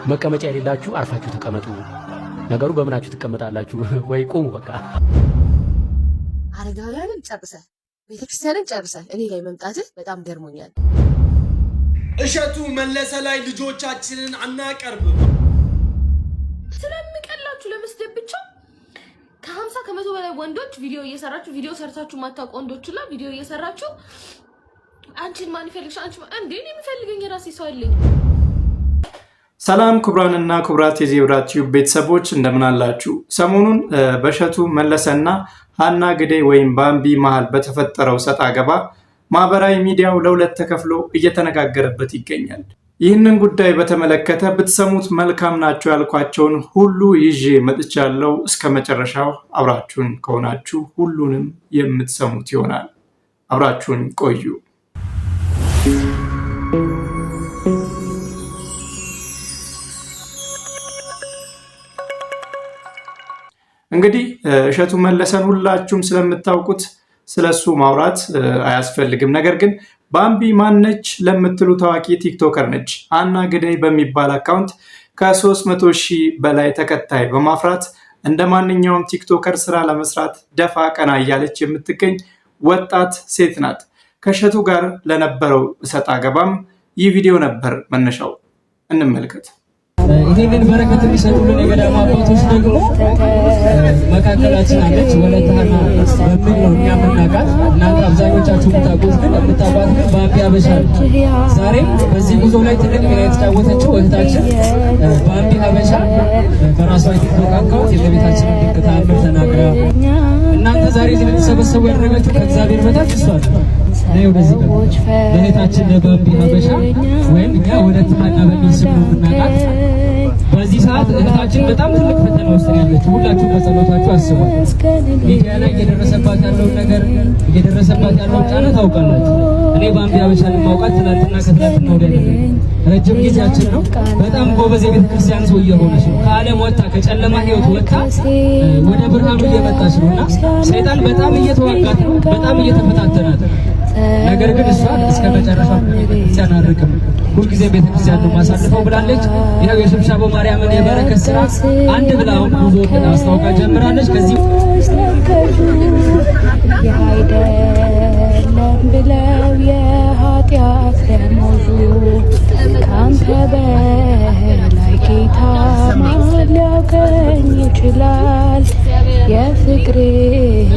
መቀመጫ የሌላችሁ አርፋችሁ ተቀመጡ። ነገሩ በምናችሁ ትቀመጣላችሁ ወይ ቁሙ በቃ። አረጋውያንን ጨርሰህ ቤተክርስቲያንን ጨርሰህ እኔ ላይ መምጣትህ በጣም ገርሞኛል። እሸቱ መለሰ ላይ ልጆቻችንን አናቀርብም ስለምቀላችሁ ለመስደብ ብቻ ከ50 ከመቶ በላይ ወንዶች ቪዲዮ ሰርታችሁ ማታውቁ ወንዶችላ ቪዲዮ እየሰራችሁ አንቺን ማን ይፈልግሽ? አንቺ እንዴ እኔ የምፈልገኝ ራሴ ሰው አለኝ። ሰላም ክቡራንና ክቡራት የዜብራ ቲዩብ ቤተሰቦች እንደምን አላችሁ? ሰሞኑን በእሸቱ መለሰና ሀና ግደይ ወይም ባምቢ መሃል በተፈጠረው ሰጣ ገባ ማህበራዊ ሚዲያው ለሁለት ተከፍሎ እየተነጋገረበት ይገኛል። ይህንን ጉዳይ በተመለከተ ብትሰሙት መልካም ናቸው ያልኳቸውን ሁሉ ይዤ መጥቻለሁ። እስከ መጨረሻው አብራችሁን ከሆናችሁ ሁሉንም የምትሰሙት ይሆናል። አብራችሁን ቆዩ። እንግዲህ እሸቱ መለሰን ሁላችሁም ስለምታውቁት ስለሱ ማውራት አያስፈልግም። ነገር ግን ባምቢ ማነች ለምትሉ ታዋቂ ቲክቶከር ነች። ሀና ግደይ በሚባል አካውንት ከ300,000 በላይ ተከታይ በማፍራት እንደ ማንኛውም ቲክቶከር ስራ ለመስራት ደፋ ቀና እያለች የምትገኝ ወጣት ሴት ናት። ከእሸቱ ጋር ለነበረው እሰጥ አገባም ይህ ቪዲዮ ነበር መነሻው። እንመልከት። ይሄንን በረከት የሚሰጡልን የገዳም አባቶች ደግሞ መካከላችን አለች። ወለተ ሀና በሚል ነው እኛ የምናውቃት። እናንተ አብዛኞቻችሁ የምታውቁት ግን ባምቢ ሀበሻ ነች። ዛሬም በዚህ ጉዞ ላይ ትልቅ ሚና የተጫወተችው እህታችን ባምቢ ሀበሻ በራሷ የቲክቶክ አካውንት የእመቤታችንን ድንቅ ተአምር ተናግራ እናንተ ዛሬ እዚህ ልትሰበሰቡ ያደረጋችሁ ከእግዚአብሔር በታች እሷ ናት። ወደዚህ ለእህታችን ለባምቢ ሀበሻ ወይም እኛ ወለተ ሀና በሚል ስም ነው የምናውቃት። በዚህ ሰዓት እህታችን በጣም ትልቅ ፈተና ውስጥ ያለችው ሁላችሁ በጸሎታችሁ አስቧት። ሚዲያ ላይ እየደረሰባት ያለውን ነገር እየደረሰባት ያለውን ጫና ታውቃላችሁ። እኔ ባምቢ ሀበሻን ማውቃት ትናንትና ከትናንትና ወዲያ አይደለም፣ ረጅም ጊዜያችን ነው። በጣም ጎበዝ የቤተ ክርስቲያን ሰው እየሆነች ነው። ከዓለም ወጣ ከጨለማ ህይወት ወጣ ወደ ብርሃኑ እየመጣች ነውና ሰይጣን በጣም እየተዋጋት ነው፣ በጣም እየተፈታተናት ነው። ነገር ግን እሷ እስከ መጨረሻው ቤተክርስቲያን አርቅም ሁልጊዜ ቤተክርስቲያን ነው ማሳልፈው ብላለች። ይሄው የሽብሻቦ ማርያምን የበረከት ስራ አንድ ብላ አሁን ብዙ አስታውቃ ጀምራለች። ከዚህ የሃይደለም ብለው የኃጢአት ደሞዙ ካንተ በላይ ጌታ ማን ሊያውቀኝ ይችላል? የፍቅርህን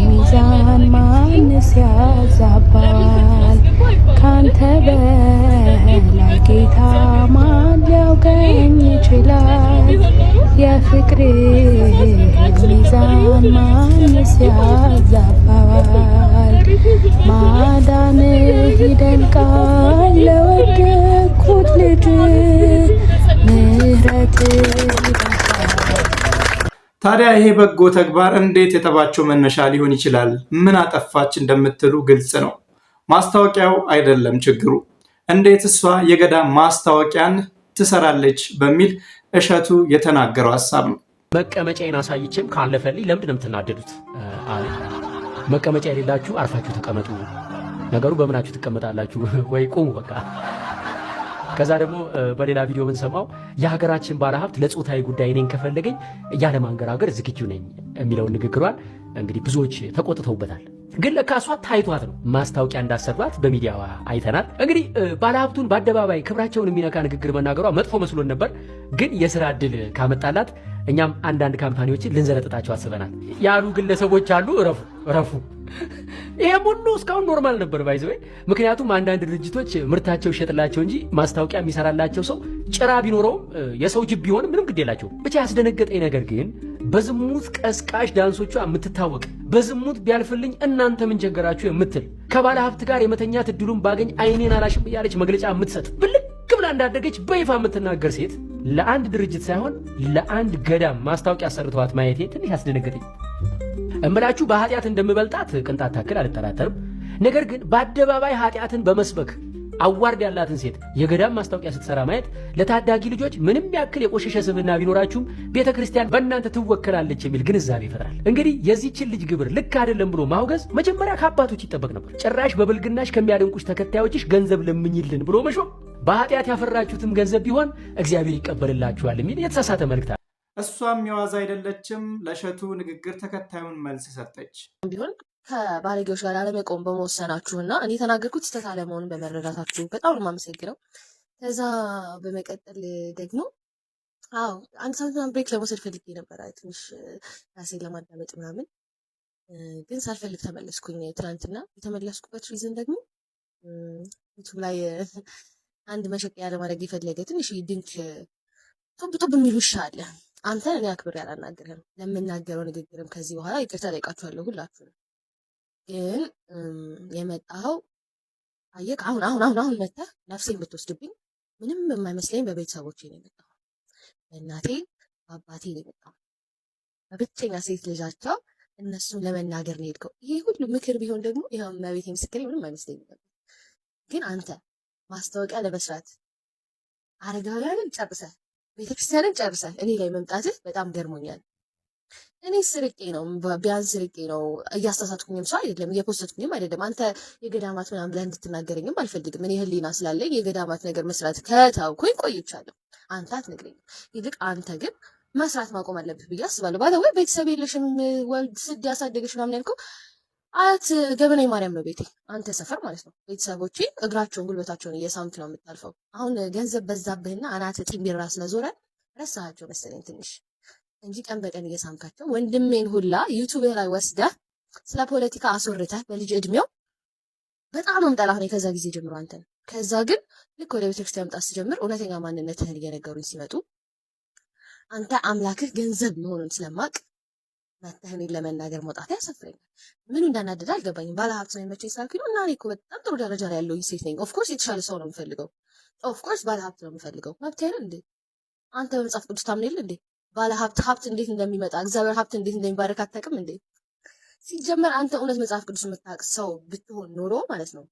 ሚዛን ማንስ ያዛባል? ካንተ በላይ ጌታ ማን ሊያውቀኝ ይችላል? የፍቅርህን ሚዛን ማንስ ያዛባል? ማዳንህ ይደንቃል ለወደኩት ልጅ ምሕረትህ ታዲያ ይሄ በጎ ተግባር እንዴት የተባቸው መነሻ ሊሆን ይችላል? ምን አጠፋች እንደምትሉ ግልጽ ነው። ማስታወቂያው አይደለም ችግሩ። እንዴት እሷ የገዳም ማስታወቂያን ትሰራለች በሚል እሸቱ የተናገረው ሀሳብ ነው። መቀመጫዬን አሳይቼም ካለፈልኝ ለምንድን ነው የምትናደዱት? መቀመጫ የሌላችሁ አርፋችሁ ተቀመጡ። ነገሩ በምናችሁ ትቀመጣላችሁ ወይ ቁሙ በቃ። ከዛ ደግሞ በሌላ ቪዲዮ ብንሰማው የሀገራችን ባለሀብት ለጾታዊ ጉዳይ እኔን ከፈለገኝ ያለ ማንገራገር ዝግጁ ነኝ የሚለውን ንግግሯን እንግዲህ ብዙዎች ተቆጥተውበታል። ግን ለካ እሷ ታይቷት ነው ማስታወቂያ እንዳሰራት በሚዲያ አይተናል። እንግዲህ ባለሀብቱን በአደባባይ ክብራቸውን የሚነካ ንግግር መናገሯ መጥፎ መስሎን ነበር። ግን የስራ ዕድል ካመጣላት እኛም አንዳንድ ካምፓኒዎችን ልንዘለጥጣቸው አስበናል ያሉ ግለሰቦች አሉ። እረፉ። ይሄም ሁሉ እስካሁን ኖርማል ነበር ባይዘው። ምክንያቱም አንዳንድ ድርጅቶች ምርታቸው ይሸጥላቸው እንጂ ማስታወቂያ የሚሰራላቸው ሰው ጭራ ቢኖረውም የሰው ጅብ ቢሆን ምንም ግድ የላቸው። ብቻ ያስደነገጠኝ ነገር ግን በዝሙት ቀስቃሽ ዳንሶቿ የምትታወቅ በዝሙት ቢያልፍልኝ እናንተ ምን ቸገራችሁ የምትል ከባለ ሀብት ጋር የመተኛት እድሉን ባገኝ አይኔን አላሽም እያለች መግለጫ የምትሰጥ ብልቅ ብላ እንዳደገች በይፋ የምትናገር ሴት ለአንድ ድርጅት ሳይሆን ለአንድ ገዳም ማስታወቂያ ሰርተዋት ማየቴ ትንሽ ያስደነገጠኝ። እምላችሁ በኃጢአት እንደምበልጣት ቅንጣት ታክል አልጠራጠርም። ነገር ግን በአደባባይ ኃጢአትን በመስበክ አዋርድ ያላትን ሴት የገዳም ማስታወቂያ ስትሰራ ማየት ለታዳጊ ልጆች ምንም ያክል የቆሸሸ ስብዕና ቢኖራችሁም ቤተክርስቲያን በእናንተ ትወከላለች የሚል ግንዛቤ ይፈጥራል። እንግዲህ የዚህችን ልጅ ግብር ልክ አይደለም ብሎ ማውገዝ መጀመሪያ ከአባቶች ይጠበቅ ነበር። ጭራሽ በብልግናሽ ከሚያደንቁሽ ተከታዮችሽ ገንዘብ ለምኝልን ብሎ መሾም በኃጢአት ያፈራችሁትም ገንዘብ ቢሆን እግዚአብሔር ይቀበልላችኋል የሚል የተሳሳተ መልእክት። እሷም የዋዛ አይደለችም። ለእሸቱ ንግግር ተከታዩን መልስ ሰጠች። ቢሆን ከባለጌዎች ጋር አለመቆም በመወሰናችሁ እና እኔ የተናገርኩት ስህተት አለመሆኑን በመረዳታችሁ በጣም ነው የማመሰግነው። ከዛ በመቀጠል ደግሞ አዎ አንድ ሳምንት ብሬክ ለመውሰድ ፈልጌ ነበር፣ ትንሽ ራሴን ለማዳመጥ ምናምን፣ ግን ሳልፈልግ ተመለስኩኝ። ትናንትና የተመለስኩበት ሪዝን ደግሞ ዩቱብ ላይ አንድ መሸቀያ ለማድረግ የፈለገ ትንሽ ድንክ ጡብ የሚሉ አለ። አንተ እኔ አክብሬ አላናግርህም፣ ለምናገረው ንግግርም ከዚህ በኋላ ይቅርታ ጠይቃችኋለሁ ሁላችሁንም። ግን የመጣኸው አየህ አሁን መጥተህ ነፍሴን ብትወስድብኝ ምንም የማይመስለኝ በቤተሰቦቼ ነው የመጣው። በእናቴ በአባቴ ነው የመጣው። በብቸኛ ሴት ልጃቸው እነሱን ለመናገር ነው የሄድከው። ይሄ ሁሉ ምክር ቢሆን ደግሞ ይኸው እመቤቴ ምስክሬ ምንም አይመስለኝም ነበር። ግን አንተ ማስታወቂያ ለመስራት አረጋውያንን ጨርሰህ ቤተክርስቲያንን ጨርሰህ እኔ ላይ መምጣትህ በጣም ገርሞኛል። እኔ ስርቄ ነው ቢያንስ ስርቄ ነው፣ እያሳሳትኩኝም ሰው አይደለም፣ እየፖስትኩኝም አይደለም። አንተ የገዳማት ምናምን ብለህ እንድትናገረኝም አልፈልግም። እኔ ህሊና ስላለኝ የገዳማት ነገር መስራት ከተውኩኝ ቆይቻለሁ። አንተ አትነግረኝም። ይልቅ አንተ ግን መስራት ማቆም አለብህ ብዬ አስባለሁ። ባለወይ ቤተሰብ የለሽም ወልድ ስድ ያሳደገሽ ምናምን ያልከው አያት ገበና ማርያም ነው ቤቴ፣ አንተ ሰፈር ማለት ነው። ቤተሰቦቼ እግራቸውን ጉልበታቸውን እየሳምክ ነው የምታልፈው። አሁን ገንዘብ በዛብህና አናት ጢምቢራ ስለዞረ ረሳሃቸው መሰለኝ ትንሽ እንጂ ቀን በቀን እየሳምካቸው ወንድሜን ሁላ ዩቱብ ላይ ወስደህ ስለ ፖለቲካ አስወርተህ በልጅ እድሜው በጣም ነው የምጠላህ ነው ከዛ ጊዜ ጀምሮ አንተን። ከዛ ግን ልክ ወደ ቤተክርስቲያን መምጣት ስጀምር እውነተኛ ማንነትህን እየነገሩኝ ሲመጡ አንተ አምላክህ ገንዘብ መሆኑን ስለማቅ መተህ እኔን ለመናገር መውጣት ያሳፍረኛል። ምኑ እንዳናደደ አልገባኝም። ባለሀብት ነው የመቸኝ ሳልኩ ነው እና እኔ እኮ በጣም ጥሩ ደረጃ ላይ ያለሁኝ ሴት ነኝ። ኦፍኮርስ የተሻለ ሰው ነው የምፈልገው። ኦፍኮርስ ባለሀብት ነው የምፈልገው። መብት አይደል እንዴ? አንተ በመጽሐፍ ቅዱስ ታምን የለ እንዴ? ሀብት እንዴት እንደሚመጣ እግዚአብሔር ሀብት እንዴት እንደሚባረክ አታውቅም እንዴ? ሲጀመር አንተ እውነት መጽሐፍ ቅዱስ የምታውቅ ሰው ብትሆን ኖሮ ማለት ነው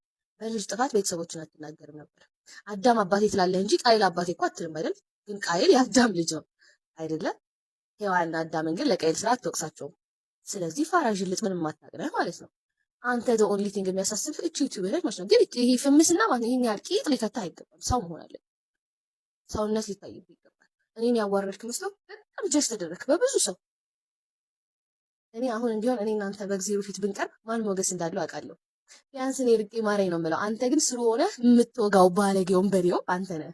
በልጅ ጥፋት ቤተሰቦችን አትናገርም ነበር። አዳም አባቴ ትላለህ እንጂ ቃይል አባቴ እኮ አትልም አይደል? ግን ቃይል የአዳም ልጅ ነው አይደለ? ሔዋንና አዳምን ግን ለቃይል ስራ አትወቅሳቸውም። ስለዚህ ፋራዥ ልጥ ምንም አታውቅም ማለት ነው። አንተ ዘ ኦንሊ ቲንግ የሚያሳስብህ እቺ ዩቲዩብ ላይ ማለት ነው። ግን ይሄ ፍምስና ማለት ይሄን ያህል ቂጥ ሊፈታ አይገባም። ሰው መሆን አለ፣ ሰውነት ሊታይብህ ይገባል። እኔን ያዋረድክ መስለው በጣም ጀስ ተደረክ በብዙ ሰው። እኔ አሁን እንዲሆን እኔ እናንተ በእግዚአብሔር ፊት ብንቀርብ ማን ሞገስ እንዳለው አውቃለሁ። ቢያንስ እኔ ርቄ ማረኝ ነው የምለው። አንተ ግን ስሩ ሆነ የምትወጋው ባለጌውን በሬው አንተ ነህ።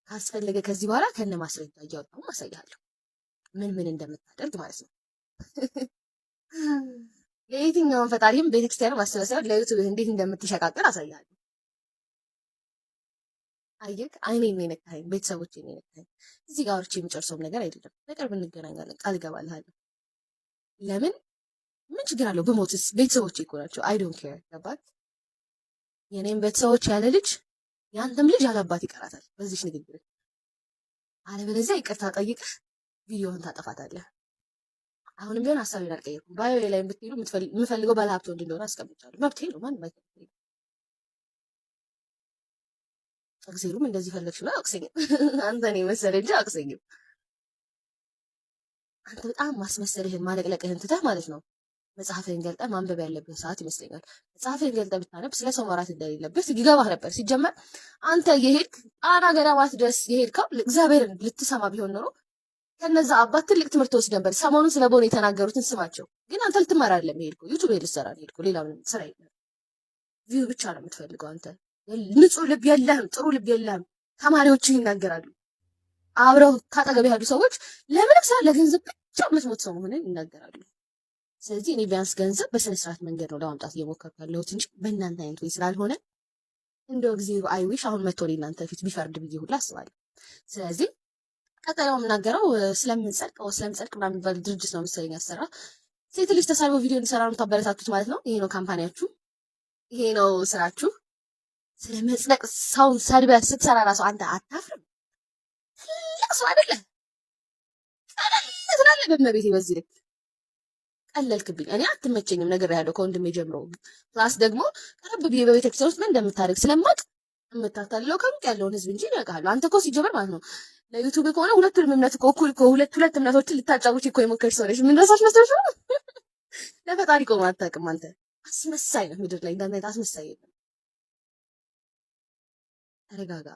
ካስፈለገ ከዚህ በኋላ ከነ ማስረጃ እያወጣሁ አሳያለሁ ምን ምን እንደምታደርግ ማለት ነው። ለየትኛውን ፈጣሪም ቤተክርስቲያን ማስተባሰብ ለዩቲዩብ እንዴት እንደምትሸቃቀር አሳያለሁ። አየክ አይኔን የነካኸኝ ቤተሰቦቼን የነካኸኝ። እዚህ ጋር አውርቼ የሚጨርሰውም ነገር አይደለም። በቅርብ እንገናኛለን ቃል እገባልሃለሁ። ለምን ምን ችግር አለው በሞትስ? ቤተሰቦቼ እኮ ናቸው። አይ ዶንት ኬር ገባት። የኔም ቤተሰቦች ያለ ልጅ ያንተም ልጅ ያለ አባት ይቀራታል በዚህ ንግግር። አለበለዚያ ይቅርታ ጠይቀህ ቪዲዮውን ታጠፋታለህ። አሁንም ቢሆን ሀሳቤን አልቀየርኩም። ባዮ ላይ ብትሄዱ የምፈልገው ባለሀብት ወንድ እንደሆነ አስቀምጫለሁ። መብቴ ነው። ማንም አይከለክለኝም። እግዚአብሔርም እንደዚህ ፈለግሽ ነው አውቅሰኝም። አንተ ነው መሰለህ እንጂ አውቅሰኝም። አንተ በጣም ማስመሰልህን ማለቅለቅህን ትተህ ማለት ነው መጽሐፍህን ገልጠህ ማንበብ ያለብህ ሰዓት ይመስለኛል። መጽሐፍህን ገልጠህ ብታነብ ስለ ሰው ማውራት እንደሌለብህ ይገባህ ነበር። ሲጀመር አንተ የሄድክ ጣና ገዳማት ድረስ የሄድከው እግዚአብሔርን ልትሰማ ቢሆን ኖሮ ከነዛ አባት ትልቅ ትምህርት ወስድ ነበር። ሰሞኑን ስለ ቦን የተናገሩትን ስማቸው። ግን አንተ ልትማር አይደለም የሄድከው፣ ዩቲዩብ ልትሰራ ነው የሄድከው። ሌላ ምንም ስራ የለም። ቪው ብቻ ነው የምትፈልገው አንተ። ንጹህ ልብ የለህም፣ ጥሩ ልብ የለህም። ተማሪዎችህ ይናገራሉ። አብረው ካጠገብ ያሉ ሰዎች ለምንም ስራ ለገንዘብ ብቻ የምትሞት ሰው መሆንን ይናገራሉ። ስለዚህ እኔ ቢያንስ ገንዘብ በስነ ስርዓት መንገድ ነው ለማምጣት እየሞከርኩ ያለሁት እንጂ በእናንተ አይነት ወይ ስላልሆነ እንደው እግዚአብሔር አይዊሽ አሁን መጥቶ እናንተ ፊት ቢፈርድ ብዬ ሁላ አስባለሁ። ስለዚህ ቀጣዩ የምናገረው ስለምንጸድቅ ምናምን የሚባል ድርጅት ነው መሰለኝ ያሰራ። ሴት ልጅ ተሳልቦ ቪዲዮ እንዲሰራ ነው የምታበረታቱት ማለት ነው። ይሄ ነው ካምፓኒያችሁ፣ ይሄ ነው ስራችሁ። ስለመጽደቅ ሰውን ሰድበህ ስትሰራ ራሱ አንተ አታፍርም? ትልቅ ሰው አይደለህ? ቀለል ትላለህ በመቤቴ። በዚህ ልክ ቀለልክብኝ። እኔ አትመቸኝም ነገር ያለው ከወንድሜ ጀምሮ። ፕላስ ደግሞ ቀረብ ብዬ በቤተክርስቲያን ውስጥ ምን እንደምታደርግ ስለማቅ የምታታልለው ከሩቅ ያለውን ህዝብ እንጂ ያውቃሉ። አንተ እኮ ሲጀመር ማለት ነው ለዩቲዩብ ከሆነ ሁለቱንም እምነት እኮ እኩል እኮ ሁለት እምነቶችን ልታጫውቺ እኮ የሞከርሽ ሰው ነሽ። ምን ረሳሽ መስሎሽ ነው? ለፈጣሪ ቆም አታውቅም አንተ። አስመሳይ ነው። ምድር ላይ እንዳንተ አስመሳይ የለም። ተረጋጋ።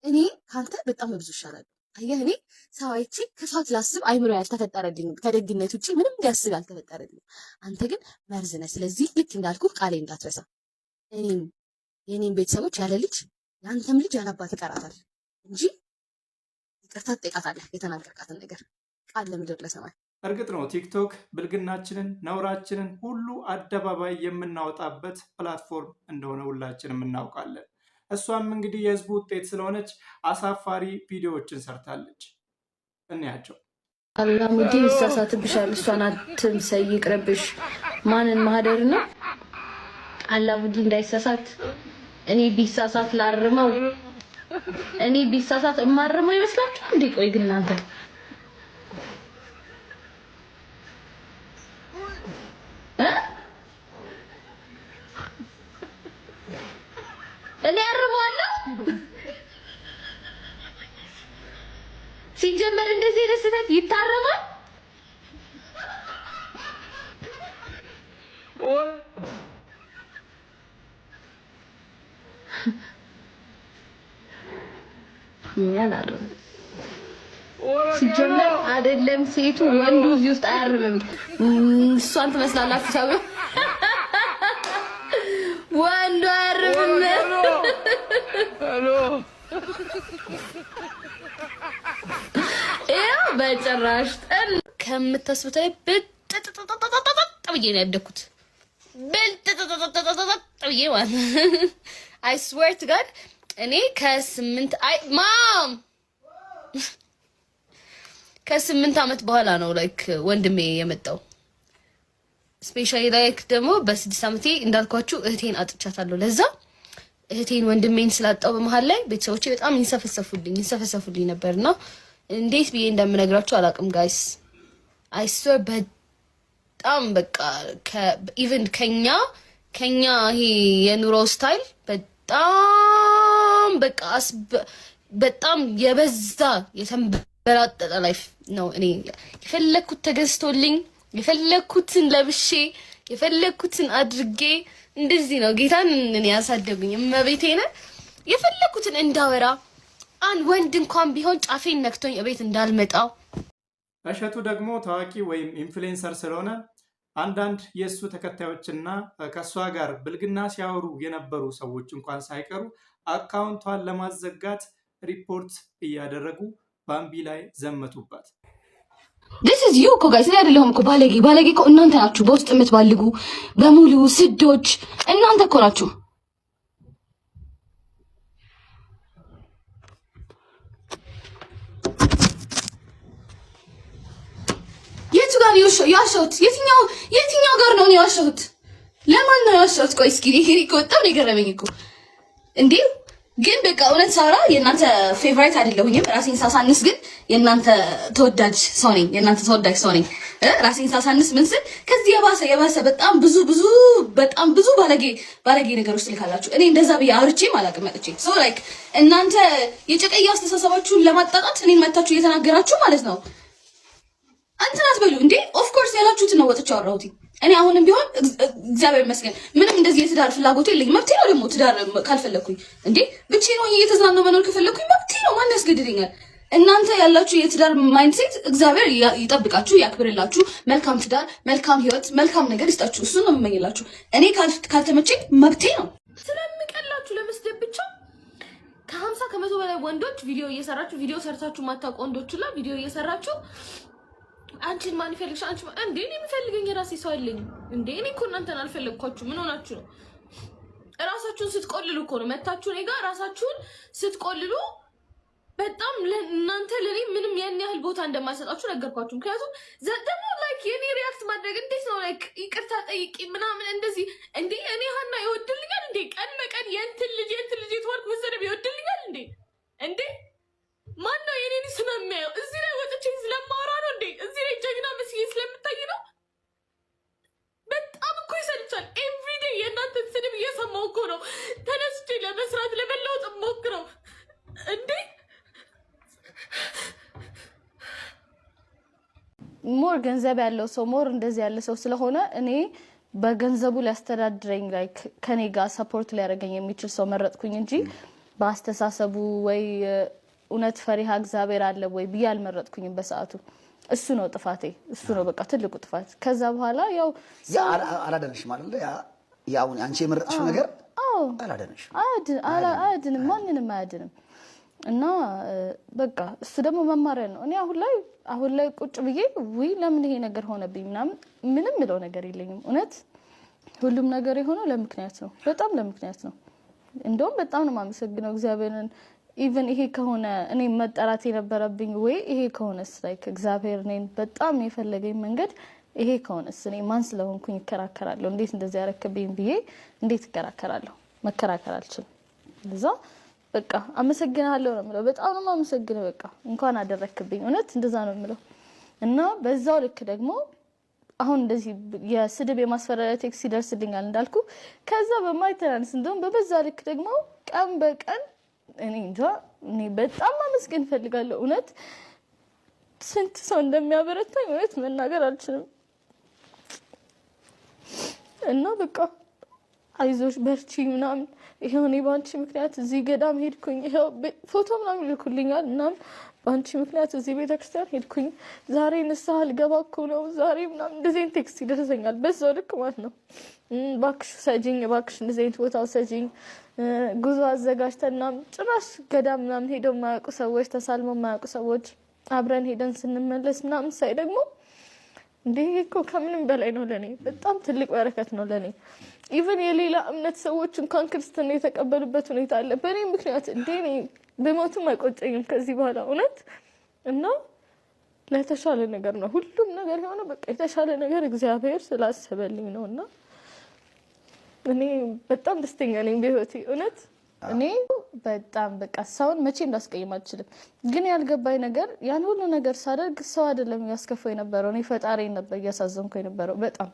እኔ ካንተ በጣም በብዙ ይሻላል። አየህ እኔ ሰው አይቼ ክፋት ላስብ አይምሮ ያልተፈጠረልኝ ከደግነት ውጪ ምንም እንዲያስብ ያልተፈጠረልኝ። አንተ ግን መርዝ ነህ። ስለዚህ ልክ እንዳልኩ ቃሌ እንዳትረሳ። እኔም የኔም ቤተሰቦች ያለ ልጅ ያንተም ልጅ ያለ አባት ይቀራታል እንጂ ይቅርታ ትጠይቃታለህ የተናገርካትን ነገር ቃል ለምድር ለሰማይ። እርግጥ ነው ቲክቶክ ብልግናችንን ነውራችንን ሁሉ አደባባይ የምናወጣበት ፕላትፎርም እንደሆነ ሁላችንም እናውቃለን። እሷም እንግዲህ የህዝቡ ውጤት ስለሆነች አሳፋሪ ቪዲዮዎችን ሰርታለች። እንያቸው። አላሙዲ ይሳሳትብሻል። እሷን አትምሰይ፣ ይቅርብሽ። ማንን ማህደር ነው? አላሙዲ እንዳይሳሳት። እኔ ቢሳሳት ላርመው። እኔ ቢሳሳት እማርመው ይመስላችኋል እንዴ? ቆይ ግን እናንተ እኔ አርመዋለሁ። ሲጀመር እንደዚህ ደስታት ይታረማል። ያላረም ሲጀመር አይደለም ሴቱ ወንዱ እዚህ ውስጥ አያርምም። እሷን ትመስላላችሁ ሰው ወንዱ አያርምም። ያው በጭራሽ ከምታስቡት ላይ ብጥጥጥጥጥጥ ብዬ ነው ያደኩት። ብጥጥጥጥጥ ብዬ ማለት አይ ስዌር ቱ ጋድ እኔ ከ8 ዓመት በኋላ ነው ላይክ ወንድሜ የመጣው። ስፔሻሊ ላይክ ደግሞ በ6 ዓመቴ እንዳልኳችሁ እህቴን አጥቻታለሁ። ለዛ እህቴን ወንድሜን ስላጣው በመሃል ላይ ቤተሰቦቼ በጣም ይንሰፈሰፉልኝ ነበርና እንዴት ብዬ እንደምነግራችሁ አላውቅም ጋይስ። አይ ስዌር በጣም በቃ ኢቭን ከኛ ይሄ የኑሮ ስታይል በጣም በቃ በጣም የበዛ የተንበራጠጠ ላይፍ ነው። እኔ የፈለኩት ተገዝቶልኝ የፈለኩትን ለብሼ የፈለኩትን አድርጌ እንደዚህ ነው ጌታን እኔ ያሳደጉኝ። እመቤቴን የፈለኩትን እንዳወራ አንድ ወንድ እንኳን ቢሆን ጫፌን ነክቶኝ እቤት እንዳልመጣው። እሸቱ ደግሞ ታዋቂ ወይም ኢንፍሉዌንሰር ስለሆነ አንዳንድ የእሱ ተከታዮችና ከእሷ ጋር ብልግና ሲያወሩ የነበሩ ሰዎች እንኳን ሳይቀሩ አካውንቷን ለማዘጋት ሪፖርት እያደረጉ ባምቢ ላይ ዘመቱባት። this is you እኮ ጋይስ፣ አይደለም እኮ ባለጌ እኮ እናንተ ናችሁ። በውስጥ የምትባልጉ በሙሉ ስዶች እናንተ እኮ ናችሁ። የቱ ጋር ነው ያሸሁት? የትኛው ጋር ነው ያሸሁት? ለማን ነው ያሸሁት? ቆይ እስኪ ይሄ እኮ በጣም ነው የገረመኝ እኮ እንዴ። ግን በቃ እውነት ሳራ የእናንተ ፌቨራይት አይደለሁኝም። ራሴን ሳሳንስ ግን የእናንተ ተወዳጅ ሰው ነኝ። ራሴን ሳሳንስ ምን ስል ከዚህ የባሰ በጣም ብዙ ባለጌ ነገሮች ትልካላችሁ። እኔ እንደዛ ብዬ አውርቼም አላውቅም መጥቼ ሶ ላይክ እናንተ የጨቀያ አስተሳሰባችሁን ለማጣጣት እኔን መታችሁ እየተናገራችሁ ማለት ነው። እንትን አትበሉ እንዴ። ኦፍ ኮርስ ያላችሁትን ነው ወጥቼ አወራሁት። እኔ አሁንም ቢሆን እግዚአብሔር ይመስገን ምንም እንደዚህ የትዳር ፍላጎት የለኝም። መብቴ ነው ደግሞ ትዳር ካልፈለኩኝ እንዴ ብቻዬን ሆኜ እየተዝናናሁ መኖር ከፈለኩኝ መብቴ ነው። ማን ያስገድደኛል? እናንተ ያላችሁ የትዳር ማይንድሴት እግዚአብሔር ይጠብቃችሁ፣ ያክብርላችሁ። መልካም ትዳር፣ መልካም ህይወት፣ መልካም ነገር ይስጣችሁ። እሱን ነው የምመኝላችሁ። እኔ ካልተመቸኝ መብቴ ነው። ስለምቀላችሁ ለመስደብ ብቻ ከ50 ከመቶ በላይ ወንዶች ቪዲዮ ሰርታችሁ ማታውቁ ወንዶችላ ቪዲዮ እየሰራችሁ አንቺን ማን ይፈልግሽ? አንቺ እንዴ እኔ የምፈልገኝ የራሴ ሰው አለኝ እንዴ። እኔ እኮ እናንተን አልፈለግኳችሁ። ምን ሆናችሁ ነው? ራሳችሁን ስትቆልሉ እኮ ነው መታችሁ እኔ ጋር ራሳችሁን ስትቆልሉ። በጣም ለእናንተ ለኔ ምንም ያን ያህል ቦታ እንደማይሰጣችሁ ነገርኳችሁ። ምክንያቱም ደግሞ ላይክ የኔ ሪያክት ማድረግ እንዴት ነው ላይክ ይቅርታ ጠይቂ ምናምን እንደዚህ እንዴ እኔ ሀና ይወድልኛል እንዴ? ቀን በቀን የእንትን ልጅ የተዋልኩ መሰደብ ይወድልኛል እንዴ? ማን ነው የኔን ስም የሚያየው? እዚህ ላይ ወጥቼ ስለማወራ ነው እንዴ? እዚህ ላይ ጀግና መስዬ ስለምታይ ነው? በጣም እኮ ይሰልቻል። ኤቭሪዴይ የእናንተን ስድብ እየሰማሁ እኮ ነው ተነስቼ ለመስራት ለመለወጥ ሞክረው እንዴ። ሞር ገንዘብ ያለው ሰው ሞር እንደዚህ ያለ ሰው ስለሆነ እኔ በገንዘቡ ሊያስተዳድረኝ ላይክ ከኔ ጋር ሰፖርት ሊያደርገኝ የሚችል ሰው መረጥኩኝ እንጂ በአስተሳሰቡ ወይ እውነት ፈሪሃ እግዚአብሔር አለ ወይ ብዬ አልመረጥኩኝም በሰዓቱ። እሱ ነው ጥፋቴ፣ እሱ ነው በቃ ትልቁ ጥፋት። ከዛ በኋላ ያው አላደነሽም አይደል? ያው አንቺ የመረጥሽው ነገር አላደነሽም። አያድንም፣ ማንንም አያድንም። እና በቃ እሱ ደግሞ መማሪያ ነው። እኔ አሁን ላይ ቁጭ ብዬ ወይ ለምን ይሄ ነገር ሆነብኝ ምንም ምለው ነገር የለኝም። እውነት ሁሉም ነገር የሆነው ለምክንያት ነው፣ በጣም ለምክንያት ነው። እንደውም በጣም ነው የማመሰግነው እግዚአብሔርን። ኢቭን ይሄ ከሆነ እኔ መጠራት የነበረብኝ ወይ ይሄ ከሆነስ ላይክ እግዚአብሔር እኔን በጣም የፈለገኝ መንገድ ይሄ ከሆነስ እኔ ማን ስለሆንኩኝ እከራከራለሁ? እንዴት እንደዚህ ያረከብኝ ብዬ እንዴት እከራከራለሁ? መከራከር አልችልም። ለዛ በቃ አመሰግናለሁ ነው የምለው። በጣም ነው የማመሰግነው። በቃ እንኳን አደረክብኝ። እውነት እንደዛ ነው የምለው። እና በዛው ልክ ደግሞ አሁን እንደዚህ የስድብ የማስፈራሪያ ቴክስት ይደርስልኛል እንዳልኩ፣ ከዛ በማይተናንስ እንደውም በበዛ ልክ ደግሞ ቀን በቀን እኔ እንጃ እኔ በጣም ማመስገን እፈልጋለሁ። እውነት ስንት ሰው እንደሚያበረታኝ እውነት መናገር አልችልም። እና በቃ አይዞሽ በርቺ ምናምን ይሄው እኔ ባንቺ ምክንያት እዚህ ገዳም ሄድኩኝ፣ ይሄው ፎቶ ምናምን ይልኩልኛል ምናምን ባንቺ ምክንያት እዚህ ቤተክርስቲያን ሄድኩኝ፣ ዛሬ ንስሐ ልገባ እኮ ነው ዛሬ ምናምን እንደዚህ አይነት ቴክስት ይደርሰኛል። በዛው ልክ ማለት ነው እባክሽ ሰጂኝ፣ እባክሽ እንደዚህ አይነት ቦታ ሰጂኝ፣ ጉዞ አዘጋጅተን ምናምን ጭራሽ ገዳም ምናምን ሄደው የማያውቁ ሰዎች፣ ተሳልመው የማያውቁ ሰዎች አብረን ሄደን ስንመለስ ምናምን ሳይ ደግሞ እንዴ እኮ ከምንም በላይ ነው ለኔ፣ በጣም ትልቅ በረከት ነው ለኔ። ኢቭን የሌላ እምነት ሰዎች እንኳን ክርስትና የተቀበሉበት ሁኔታ አለ በእኔ ምክንያት። እንዴ እኔ በሞቱም አይቆጨኝም ከዚህ በኋላ እውነት። እና ለተሻለ ነገር ነው ሁሉም ነገር የሆነው፣ በቃ የተሻለ ነገር እግዚአብሔር ስላሰበልኝ ነው። እና እኔ በጣም ደስተኛ ነኝ በህይወቴ እውነት። እኔ በጣም በቃ ሰውን መቼ እንዳስቀይም አልችልም። ግን ያልገባኝ ነገር ያን ሁሉ ነገር ሳደርግ ሰው አይደለም ያስከፋው የነበረው፣ እኔ ፈጣሪ ነበር እያሳዘንኩ የነበረው በጣም።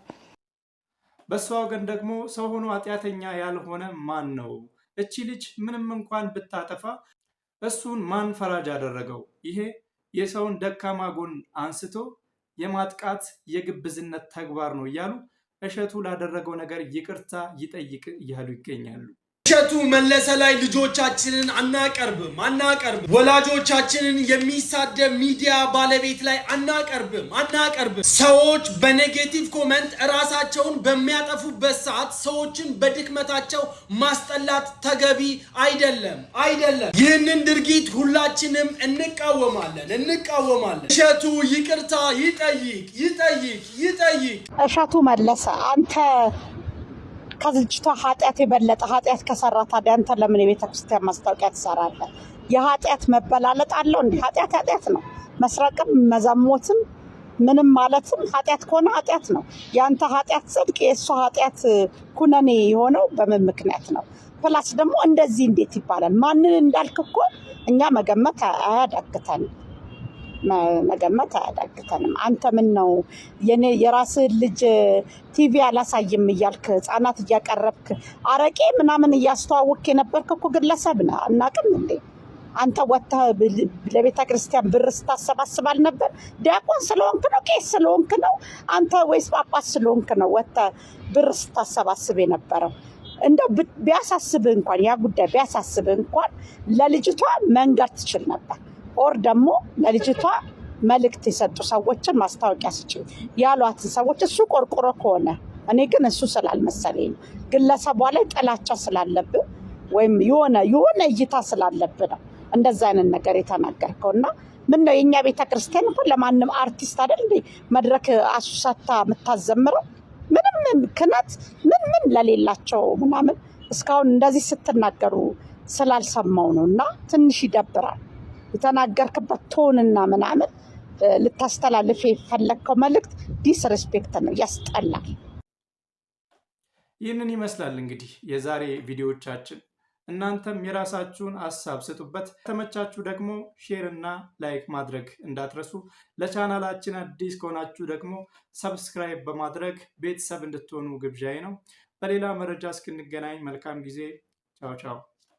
በሷ ወገን ደግሞ ሰው ሆኖ ኃጢአተኛ ያልሆነ ማን ነው? እቺ ልጅ ምንም እንኳን ብታጠፋ እሱን ማን ፈራጅ አደረገው? ይሄ የሰውን ደካማ ጎን አንስቶ የማጥቃት የግብዝነት ተግባር ነው እያሉ እሸቱ ላደረገው ነገር ይቅርታ ይጠይቅ እያሉ ይገኛሉ። እሸቱ መለሰ ላይ ልጆቻችንን አናቀርብም። ወላጆቻችንን የሚሳደብ ሚዲያ ባለቤት ላይ አናቀርብም። ሰዎች በኔጌቲቭ ኮመንት ራሳቸውን በሚያጠፉበት ሰዓት ሰዎችን በድክመታቸው ማስጠላት ተገቢ አይደለም። ይህንን ድርጊት ሁላችንም እንቃወማለን። እሸቱ ይቅርታ ይጠይቅ። እሸቱ መለሰ አንተ ከዝጅቷ ኃጢአት የበለጠ ኃጢአት ከሰራ ታዲያ አንተ ለምን የቤተክርስቲያን ማስታወቂያ ትሰራለህ? የኃጢአት መበላለጥ አለው እንዴ? ኃጢአት ነው። መስረቅም መዘሞትም ምንም ማለትም ኃጢአት ከሆነ ኃጢአት ነው። ያንተ ኃጢአት ጽድቅ፣ የእሷ ኃጢአት ኩነኔ የሆነው በምን ምክንያት ነው? ፕላስ ደግሞ እንደዚህ እንዴት ይባላል? ማንን እንዳልክ እኮ እኛ መገመት አያዳግተንም። አንተ ምን ነው የራስህ ልጅ ቲቪ አላሳይም እያልክ ህፃናት እያቀረብክ አረቄ ምናምን እያስተዋወቅክ የነበርክ እኮ ግለሰብ ነህ። አናውቅም እንዴ? አንተ ወጥተህ ለቤተ ክርስቲያን ብር ስታሰባስብ አልነበር? ዲያቆን ስለሆንክ ነው? ቄስ ስለሆንክ ነው? አንተ ወይስ ጳጳስ ስለሆንክ ነው ወጥተህ ብር ስታሰባስብ የነበረው? እንደው ቢያሳስብህ እንኳን ያ ጉዳይ ቢያሳስብህ እንኳን ለልጅቷ መንገር ትችል ነበር። ኦር ደግሞ ለልጅቷ መልእክት የሰጡ ሰዎችን ማስታወቂያ ስጪ ያሏትን ሰዎች እሱ ቆርቆሮ ከሆነ፣ እኔ ግን እሱ ስላልመሰለኝ ነው። ግለሰቧ ላይ ጥላቻ ስላለብህ ወይም የሆነ እይታ ስላለብህ ነው እንደዛ አይነት ነገር የተናገርከው። እና ምን ነው የኛ ቤተክርስቲያን እንኳን ለማንም አርቲስት አይደል እንዴ መድረክ አሱሳታ የምታዘምረው? ምንም ክነት ምን ለሌላቸው ምናምን እስካሁን እንደዚህ ስትናገሩ ስላልሰማው ነው። እና ትንሽ ይደብራል። የተናገርክበት ቶንና ምናምን ልታስተላልፍ የፈለግከው መልእክት ዲስሬስፔክት ነው፣ ያስጠላል። ይህንን ይመስላል እንግዲህ የዛሬ ቪዲዮዎቻችን። እናንተም የራሳችሁን ሀሳብ ስጡበት። ተመቻችሁ ደግሞ ሼር እና ላይክ ማድረግ እንዳትረሱ። ለቻናላችን አዲስ ከሆናችሁ ደግሞ ሰብስክራይብ በማድረግ ቤተሰብ እንድትሆኑ ግብዣዬ ነው። በሌላ መረጃ እስክንገናኝ መልካም ጊዜ። ቻው ቻው።